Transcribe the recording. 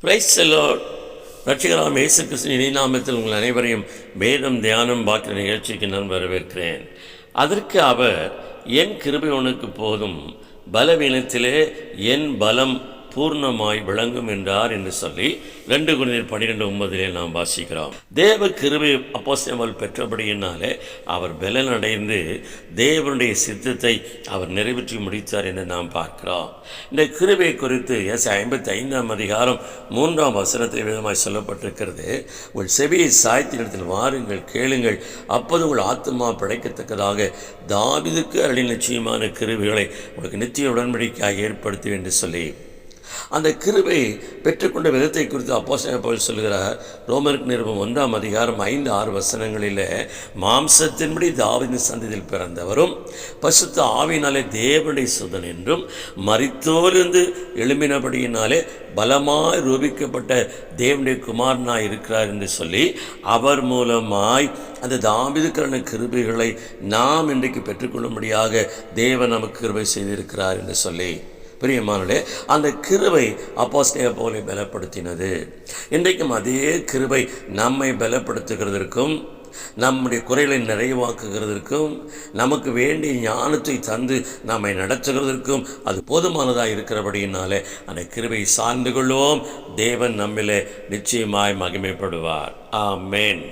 Praise the Lord. ரட்சகராம் இயேசு கிறிஸ்துவின் இணைநாமத்தில் உங்கள் அனைவரையும் வேதம் தியானம் பார்க்கிற நிகழ்ச்சிக்கு நான் வரவேற்கிறேன். அதற்கு அவர், என் கிருபை உனக்கு போதும், பலவீனத்திலே என் பலம் பூர்ணமாய் விளங்கும் என்றார் என்று சொல்லி 2 கொரிந்தியர் 12:9 நாம் வாசிக்கிறோம். தேவ கிருபை அப்போஸ்தலர்கள் பெற்றபடியினாலே அவர் பலன் அடைந்து தேவனுடைய சித்தத்தை அவர் நிறைவேற்றி முடித்தார் என்று நாம் பார்க்கிறோம். இந்த கிருபை குறித்து 55 அதிகாரம் 3 விதமாய் சொல்லப்பட்டிருக்கிறது. உங்கள் செவியை சாய்த்த இடத்தில் வாருங்கள், கேளுங்கள், அப்போது உங்கள் ஆத்மா படைக்கத்தக்கதாக தாவீதுக்கு அருளின நிச்சயமான கிருபைகளை உங்களுக்கு நித்திய உடன்படிக்கையாக ஏற்படுத்தும் என்று சொல்லி அந்த கிருபை பெற்றுக்கொண்ட விதத்தை குறித்து அப்போஸ்தலன் பவுல் சொல்கிறார். ரோமருக்கு நிருபம் 1 அதிகாரம் 5-6 மாம்சத்தின்படி தாவீதின் சந்ததியில் பிறந்தவரும் பரிசுத்த ஆவியினாலே தேவனுடைய சுதன் என்றும் மரித்தோரிலிருந்து எழும்பினபடியினாலே பலமாய் ரூபிக்கப்பட்ட தேவனுடைய குமாரனாய் இருக்கிறார் என்று சொல்லி அவர் மூலமாய் அந்த தாவீதுக்கான கிருபைகளை நாம் இன்றைக்கு பெற்றுக்கொள்ளும்படியாக தேவன் நமக்கு கிருபை செய்திருக்கிறார் என்று சொல்லி, பிரியமானவர்களே, அந்த கிருபை அப்போஸ்தலனை போல பலப்படுத்தினது. இன்றைக்கும் அதே கிருபை நம்மை பலப்படுத்துகிறதற்கும் நம்முடைய குறைகளை நிறைவாக்குகிறதற்கும் நமக்கு வேண்டிய ஞானத்தை தந்து நம்மை நடத்துகிறதற்கும் அது போதுமானதாக இருக்கிறபடியினாலே அந்த கிருபை சார்ந்து கொள்வோம். தேவன் நம்மிலே நிச்சயமாய் மகிமைப்படுவார். ஆமென்.